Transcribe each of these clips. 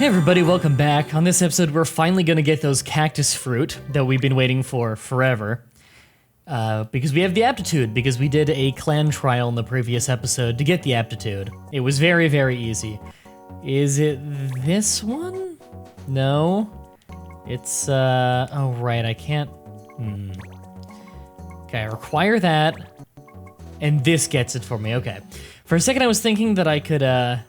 Hey everybody, welcome back. On this episode, we're finally gonna get those cactus fruit that we've been waiting for forever. Because we have the aptitude, because we did a clan trial in the previous episode to get the aptitude. It was very, very easy. Is it this one? No. It's, oh right, I can't, Okay, I require that, and this gets it for me, okay. For a second I was thinking that I could,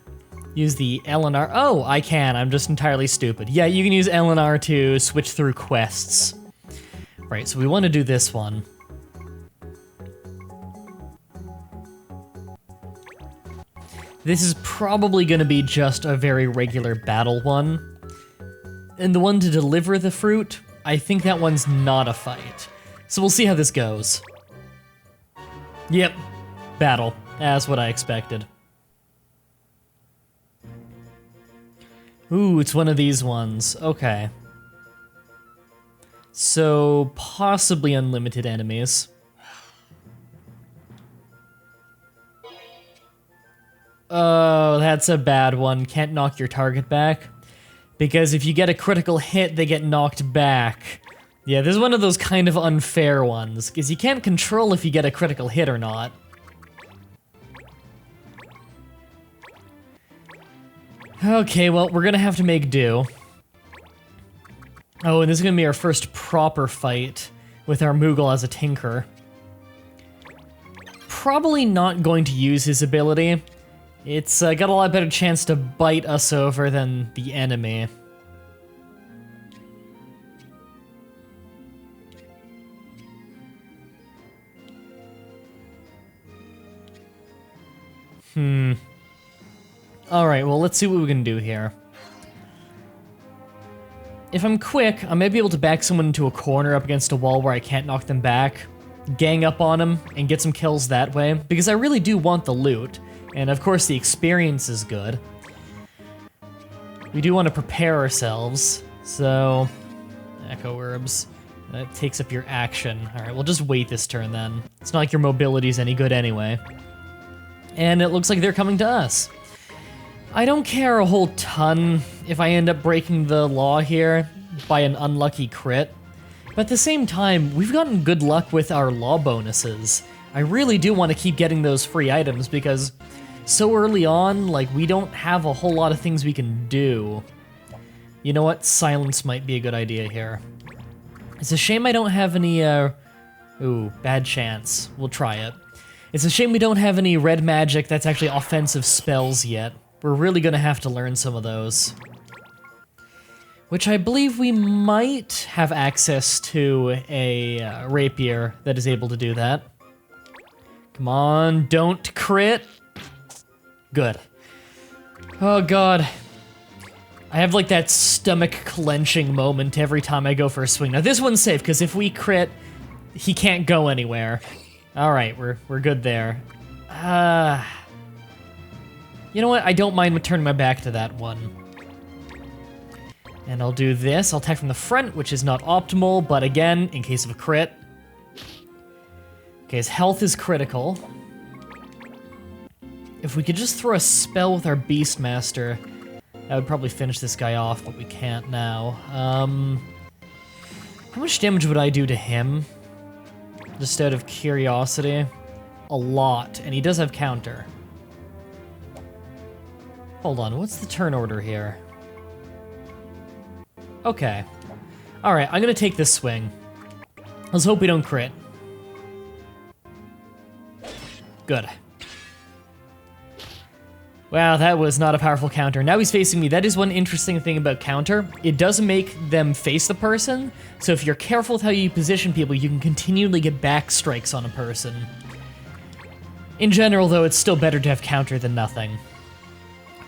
use the L and R. Oh, I can. I'm just entirely stupid. Yeah, you can use L and R to switch through quests. Right, so we want to do this one. This is probably going to be just a very regular battle one. And the one to deliver the fruit, I think that one's not a fight. So we'll see how this goes. Yep, battle. That's what I expected. Ooh, it's one of these ones. Okay. So, possibly unlimited enemies. Oh, that's a bad one. Can't knock your target back. Because if you get a critical hit, they get knocked back. Yeah, this is one of those kind of unfair ones, because you can't control if you get a critical hit or not. Okay, well, we're gonna have to make do. Oh, and this is gonna be our first proper fight with our Moogle as a Tinker. Probably not going to use his ability. It's got a lot better chance to bite us over than the enemy. Alright, well, let's see what we can do here. If I'm quick, I may be able to back someone into a corner up against a wall where I can't knock them back, gang up on them, and get some kills that way, because I really do want the loot, and of course the experience is good. We do want to prepare ourselves, so... Echo Herbs. That takes up your action. Alright, we'll just wait this turn then. It's not like your mobility's any good anyway. And it looks like they're coming to us. I don't care a whole ton if I end up breaking the law here by an unlucky crit. But at the same time, we've gotten good luck with our law bonuses. I really do want to keep getting those free items because so early on, like, we don't have a whole lot of things we can do. You know what? Silence might be a good idea here. It's a shame I don't have any, ooh, bad chance. We'll try it. It's a shame we don't have any red magic that's actually offensive spells yet. We're really gonna have to learn some of those. Which I believe we might have access to a rapier that is able to do that. Come on, don't crit. Good. Oh god. I have like that stomach clenching moment every time I go for a swing. Now this one's safe, because if we crit, he can't go anywhere. Alright, we're good there. You know what? I don't mind turning my back to that one. And I'll do this. I'll attack from the front, which is not optimal, but again, in case of a crit. Okay, his health is critical. If we could just throw a spell with our Beastmaster, that would probably finish this guy off, but we can't now. How much damage would I do to him? Just out of curiosity. A lot, and he does have counter. Hold on, what's the turn order here? Okay. Alright, I'm gonna take this swing. Let's hope we don't crit. Good. Wow, that was not a powerful counter. Now he's facing me. That is one interesting thing about counter. It does make them face the person, so if you're careful with how you position people, you can continually get back strikes on a person. In general, though, it's still better to have counter than nothing.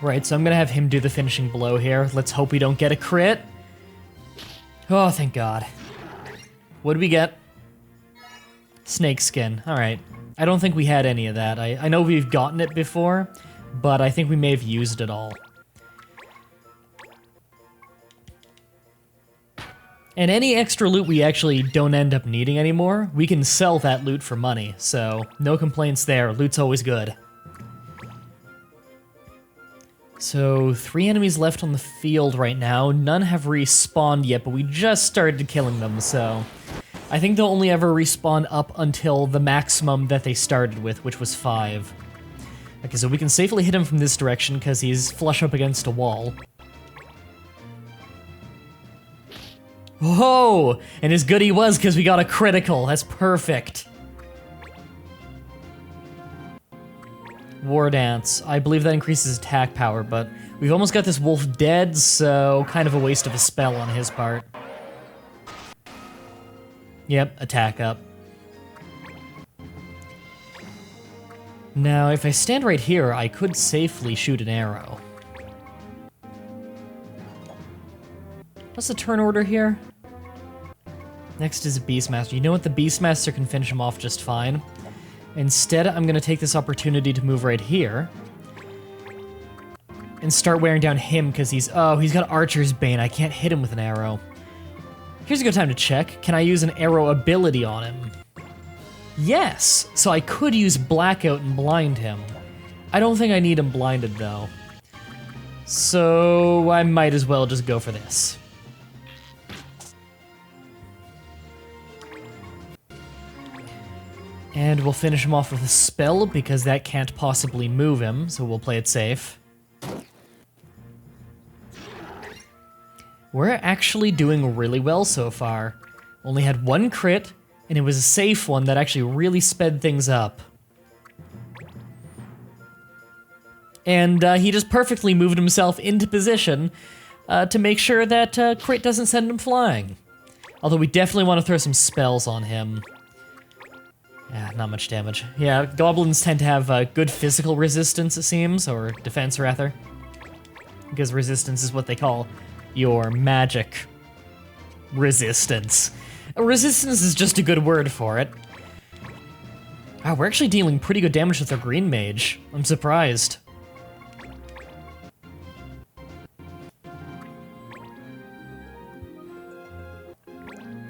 Right, so I'm gonna have him do the finishing blow here. Let's hope we don't get a crit. Oh, thank God. What did we get? Snake skin. Alright. I don't think we had any of that. I know we've gotten it before, but I think we may have used it all. And any extra loot we actually don't end up needing anymore, we can sell that loot for money, so no complaints there. Loot's always good. So 3 enemies left on the field right now. None have respawned yet, but we just started killing them, so I think they'll only ever respawn up until the maximum that they started with, which was 5. Okay, so we can safely hit him from this direction because he's flush up against a wall. Whoa! And as good he was because we got a critical. That's perfect. War Dance. I believe that increases attack power, but we've almost got this wolf dead, so kind of a waste of a spell on his part. Yep, attack up. Now, if I stand right here, I could safely shoot an arrow. What's the turn order here? Next is a Beastmaster. You know what? The Beastmaster can finish him off just fine. Instead, I'm going to take this opportunity to move right here and start wearing down him because he's got Archer's Bane. I can't hit him with an arrow. Here's a good time to check. Can I use an arrow ability on him? Yes! So I could use Blackout and blind him. I don't think I need him blinded, though. So I might as well just go for this. And we'll finish him off with a spell, because that can't possibly move him, so we'll play it safe. We're actually doing really well so far. Only had 1 crit, and it was a safe one that actually really sped things up. And he just perfectly moved himself into position to make sure that crit doesn't send him flying. Although we definitely want to throw some spells on him. Yeah, not much damage. Yeah, goblins tend to have good physical resistance, it seems, or defense, rather. Because resistance is what they call your magic resistance. Resistance is just a good word for it. Wow, we're actually dealing pretty good damage with our green mage. I'm surprised.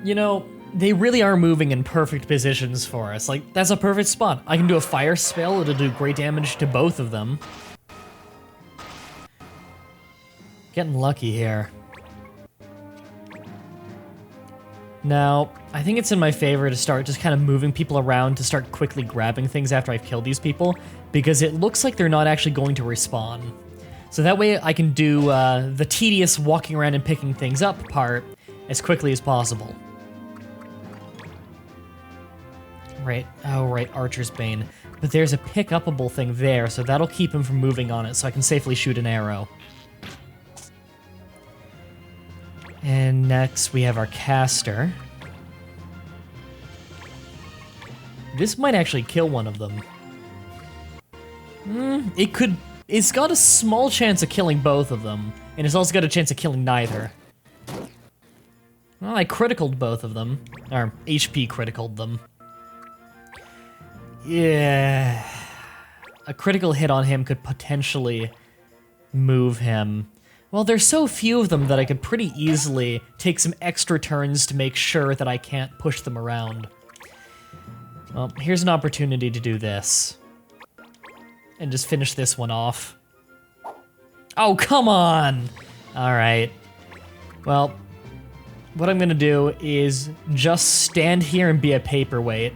You know, they really are moving in perfect positions for us. Like, that's a perfect spot. I can do a fire spell, it'll do great damage to both of them. Getting lucky here. Now, I think it's in my favor to start just kind of moving people around to start quickly grabbing things after I've killed these people, because it looks like they're not actually going to respawn. So that way I can do the tedious walking around and picking things up part as quickly as possible. Right, oh right, Archer's Bane. But there's a pick-upable thing there, so that'll keep him from moving on it, so I can safely shoot an arrow. And next we have our caster. This might actually kill one of them. It's got a small chance of killing both of them, and it's also got a chance of killing neither. Well, I criticaled both of them, or HP criticaled them. Yeah, a critical hit on him could potentially move him. Well, there's so few of them that I could pretty easily take some extra turns to make sure that I can't push them around. Well, here's an opportunity to do this. And just finish this one off. Oh, come on! Alright. Well, what I'm gonna do is just stand here and be a paperweight.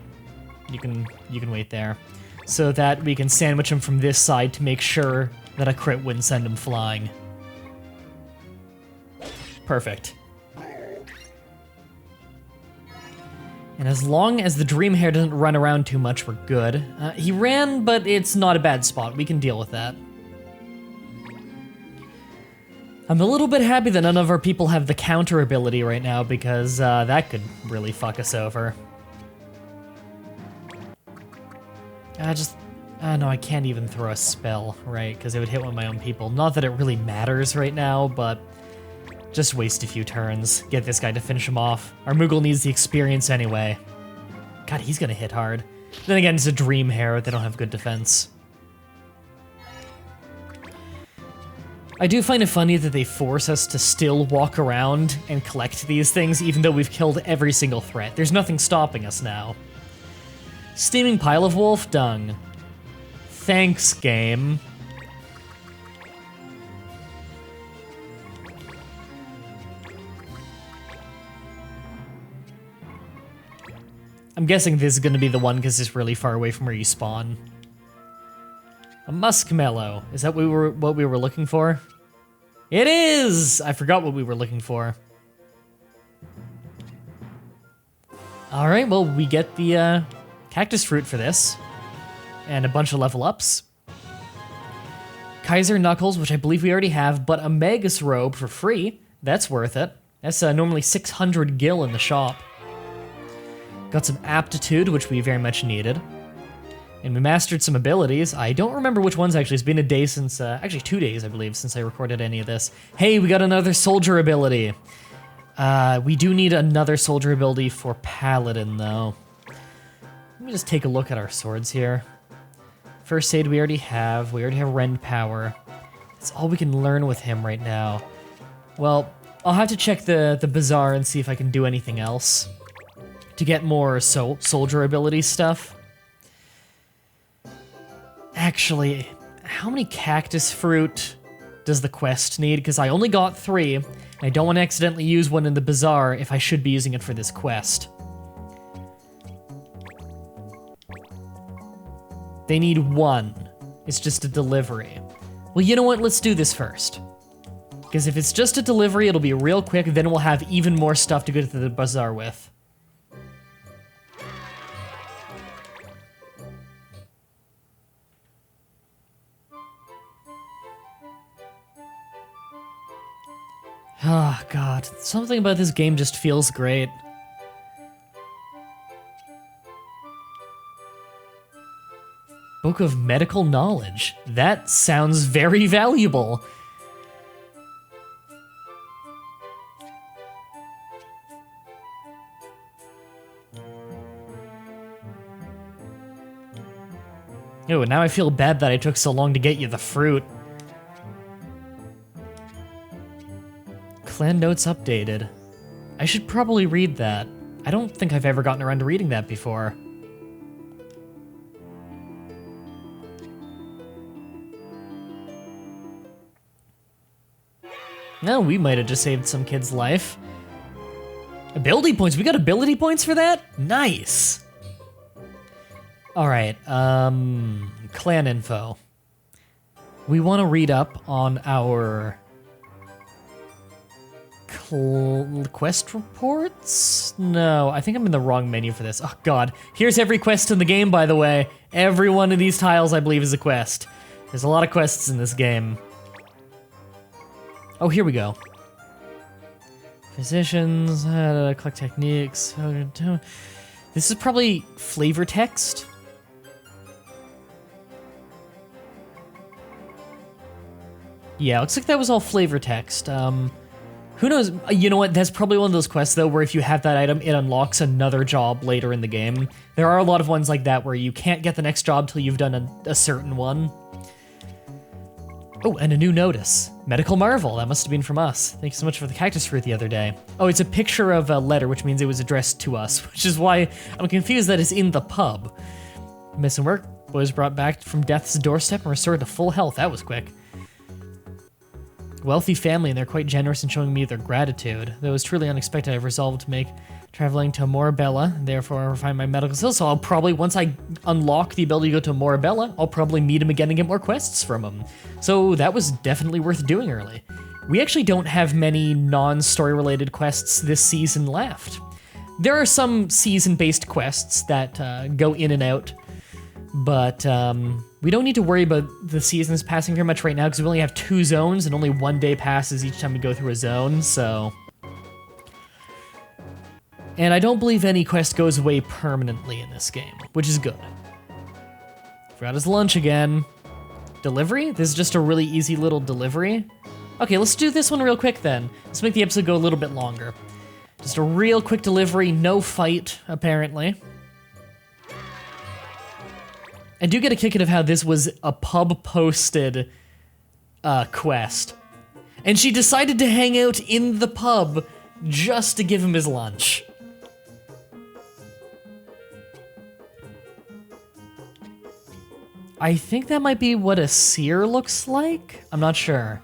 You can wait there. So that we can sandwich him from this side to make sure that a crit wouldn't send him flying. Perfect. And as long as the Dream Hair doesn't run around too much, we're good. He ran, but it's not a bad spot. We can deal with that. I'm a little bit happy that none of our people have the counter ability right now, because that could really fuck us over. No, I can't even throw a spell, right? Because it would hit one of my own people. Not that it really matters right now, but just waste a few turns. Get this guy to finish him off. Our Moogle needs the experience anyway. God, he's gonna hit hard. Then again, it's a Dream Hair. They don't have good defense. I do find it funny that they force us to still walk around and collect these things, even though we've killed every single threat. There's nothing stopping us now. Steaming pile of wolf dung. Thanks, game. I'm guessing this is going to be the one because it's really far away from where you spawn. A muskmellow. Is that what we were looking for? It is! I forgot what we were looking for. Alright, well, we get the cactus fruit for this. And a bunch of level ups. Kaiser Knuckles, which I believe we already have, but a Magus robe for free. That's worth it. That's normally 600 gil in the shop. Got some aptitude, which we very much needed. And we mastered some abilities. I don't remember which ones, actually. It's been a day since, actually 2 days, I believe, since I recorded any of this. Hey, we got another soldier ability. We do need another soldier ability for Paladin, though. Let me just take a look at our swords here. First aid we already have. We already have Rend Power. That's all we can learn with him right now. Well, I'll have to check the bazaar and see if I can do anything else to get more soldier ability stuff. Actually, how many cactus fruit does the quest need? Because I only got 3, and I don't want to accidentally use one in the bazaar if I should be using it for this quest. They need 1. It's just a delivery. Well, you know what? Let's do this first. Because if it's just a delivery, it'll be real quick, then we'll have even more stuff to go to the bazaar with. Oh, God. Something about this game just feels great. Book of Medical Knowledge. That sounds very valuable. Oh, now I feel bad that I took so long to get you the fruit. Clan notes updated. I should probably read that. I don't think I've ever gotten around to reading that before. No, we might have just saved some kid's life. Ability points, we got ability points for that? Nice. All right, clan info. We want to read up on our quest reports? No, I think I'm in the wrong menu for this. Oh God, here's every quest in the game, by the way. Every one of these tiles, I believe, is a quest. There's a lot of quests in this game. Oh, here we go. Physicians, collect techniques. This is probably flavor text. Yeah, looks like that was all flavor text. Who knows? You know what? That's probably one of those quests, though, where if you have that item, it unlocks another job later in the game. There are a lot of ones like that where you can't get the next job till you've done a certain one. Oh, and a new notice. Medical Marvel. That must have been from us. Thank you so much for the cactus fruit the other day. Oh, it's a picture of a letter, which means it was addressed to us, which is why I'm confused that it's in the pub. Missing work. Boys brought back from death's doorstep and restored to full health. That was quick. Wealthy family, and they're quite generous in showing me their gratitude. Though it was truly unexpected, I've resolved to make traveling to Morabella, therefore refine my medical skills. So I'll probably, once I unlock the ability to go to Morabella, I'll probably meet him again and get more quests from him. So that was definitely worth doing early. We actually don't have many non-story related quests this season left. There are some season-based quests that go in and out, but we don't need to worry about the seasons passing very much right now because we only have 2 zones and only 1 day passes each time we go through a zone, so... And I don't believe any quest goes away permanently in this game, which is good. Forgot his lunch again. Delivery? This is just a really easy little delivery. Okay, let's do this one real quick then. Let's make the episode go a little bit longer. Just a real quick delivery, no fight, apparently. I do get a kick out of how this was a pub-posted quest. And she decided to hang out in the pub just to give him his lunch. I think that might be what a seer looks like? I'm not sure.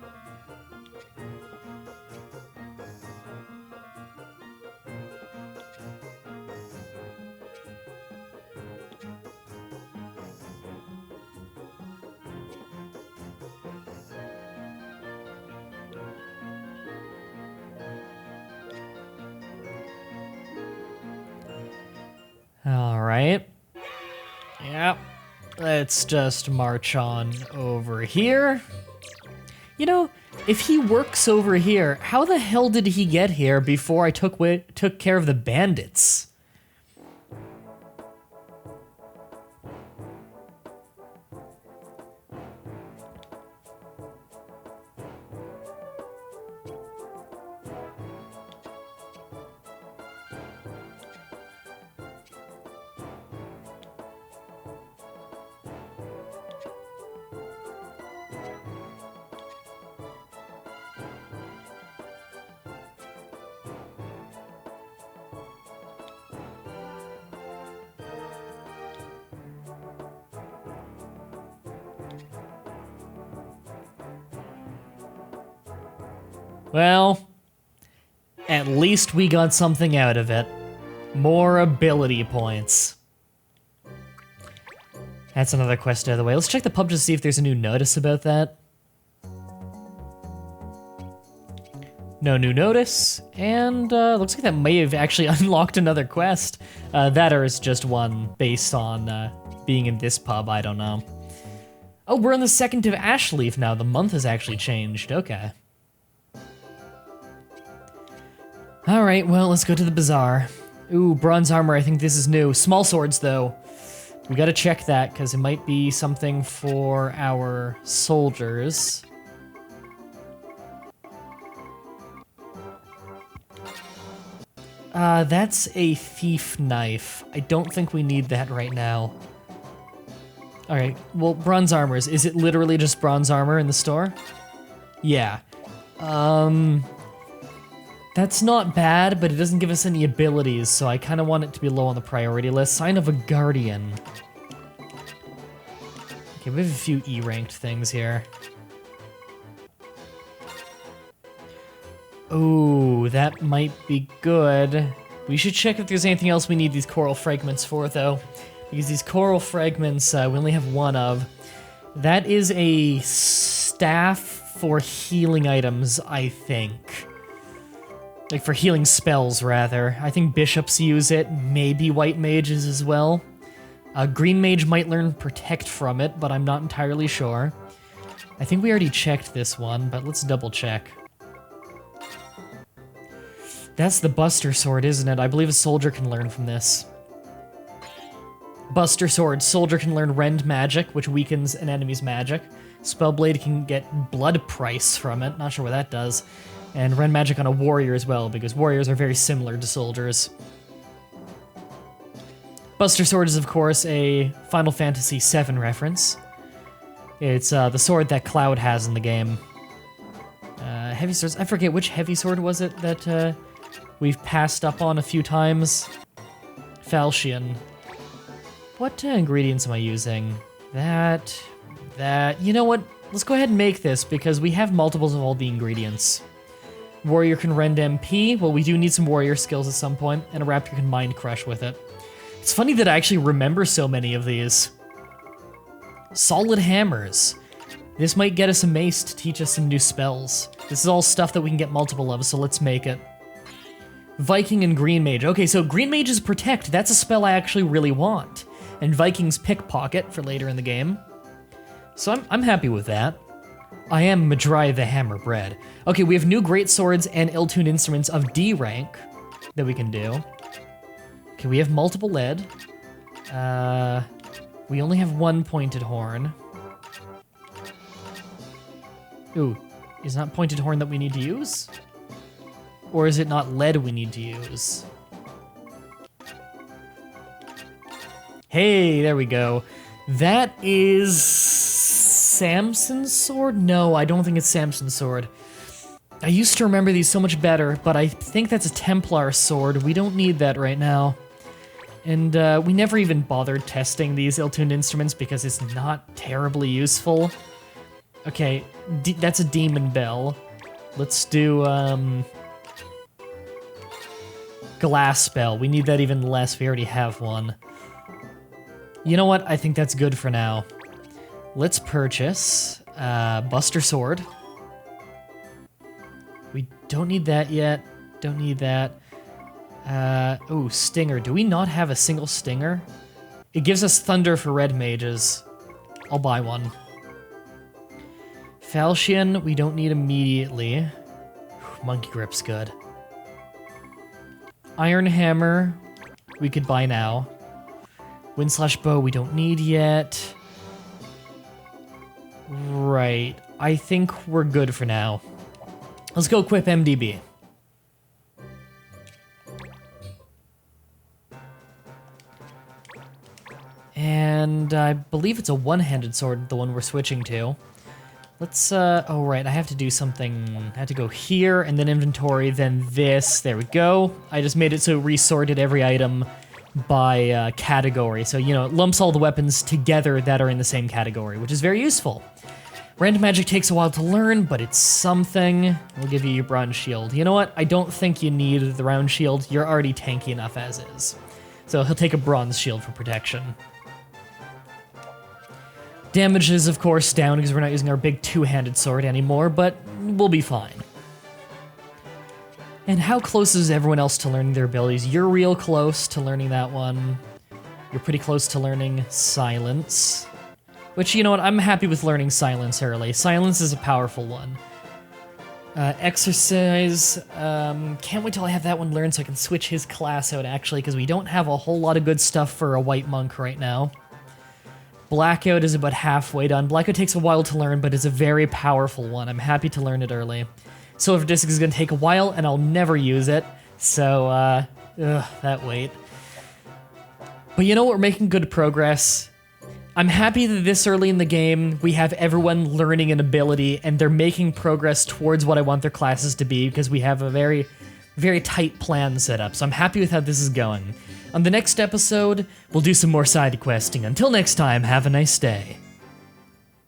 All right. Yep. Let's just march on over here. You know, if he works over here, how the hell did he get here before I took care of the bandits? Well, at least we got something out of it. More ability points. That's another quest out of the way. Let's check the pub to see if there's a new notice about that. No new notice, and looks like that may have actually unlocked another quest. That or is just one based on being in this pub, I don't know. Oh, we're on the 2nd of Ashleaf now. The month has actually changed, okay. All right, well, let's go to the bazaar. Ooh, bronze armor, I think this is new. Small swords, though. We gotta check that, because it might be something for our soldiers. That's a thief knife. I don't think we need that right now. All right, well, bronze armors. Is it literally just bronze armor in the store? Yeah. That's not bad, but it doesn't give us any abilities, so I kind of want it to be low on the priority list. Sign of a Guardian. Okay, we have a few E-ranked things here. Ooh, that might be good. We should check if there's anything else we need these coral fragments for, though. Because these coral fragments, we only have one of. That is a staff for healing items, I think. Like for healing spells, rather. I think bishops use it, maybe white mages as well. Green mage might learn protect from it, but I'm not entirely sure. I think we already checked this one, but let's double check. That's the Buster Sword, isn't it? I believe a soldier can learn from this. Buster Sword. Soldier can learn Rend Magic, which weakens an enemy's magic. Spellblade can get Blood Price from it. Not sure what that does. And Rend Magic on a warrior as well, because warriors are very similar to soldiers. Buster Sword is, of course, a Final Fantasy VII reference. It's the sword that Cloud has in the game. Heavy swords. I forget which heavy sword was it that we've passed up on a few times. Falchion. What ingredients am I using? That. You know what? Let's go ahead and make this, because we have multiples of all the ingredients. Warrior can rend MP. Well, we do need some warrior skills at some point, and a raptor can mind crush with it. It's funny that I actually remember so many of these. Solid hammers. This might get us a mace to teach us some new spells. This is all stuff that we can get multiple of, so let's make it. Viking and Green Mage. Okay, so Green Mage is Protect. That's a spell I actually really want. And Viking's Pickpocket for later in the game. So I'm happy with that. I am Mah-Dry-Bread. Okay, we have new great swords and ill-tuned instruments of D rank that we can do. Okay, we have multiple lead. We only have one pointed horn. Ooh, is not pointed horn that we need to use? Or is it not lead we need to use? Hey, there we go. That is Samson's sword? No, I don't think it's Samson's sword. I used to remember these so much better, but I think that's a Templar sword. We don't need that right now. And we never even bothered testing these ill-tuned instruments because it's not terribly useful. Okay, that's a Demon Bell. Let's do, Glass Spell. We need that even less. We already have one. You know what? I think that's good for now. Let's purchase Buster Sword. We don't need that yet. Don't need that. Ooh, Stinger. Do we not have a single Stinger? It gives us Thunder for red mages. I'll buy one. Falchion, we don't need immediately. Monkey Grip's good. Iron Hammer, we could buy now. Wind Slash Bow, we don't need yet. Right. I think we're good for now. Let's go equip MDB. And I believe it's a one-handed sword, the one we're switching to. Let's, oh right, I have to do something. I have to go here, and then inventory, then this. There we go. I just made it so it resorted every item by category. So, you know, it lumps all the weapons together that are in the same category, which is very useful. Random magic takes a while to learn, but it's something. We'll give you your bronze shield. You know what? I don't think you need the round shield. You're already tanky enough as is. So he'll take a bronze shield for protection. Damage is, of course, down because we're not using our big two-handed sword anymore, but we'll be fine. And how close is everyone else to learning their abilities? You're real close to learning that one. You're pretty close to learning Silence. Which, you know what, I'm happy with learning Silence early. Silence is a powerful one. Exercise, can't wait till I have that one learned so I can switch his class out, actually, because we don't have a whole lot of good stuff for a white monk right now. Blackout is about halfway done. Blackout takes a while to learn, but it's a very powerful one. I'm happy to learn it early. Silver Disc is going to take a while, and I'll never use it. So, that wait. But you know what? We're making good progress. I'm happy that this early in the game, we have everyone learning an ability, and they're making progress towards what I want their classes to be, because we have a very, very tight plan set up. So I'm happy with how this is going. On the next episode, we'll do some more side questing. Until next time, have a nice day.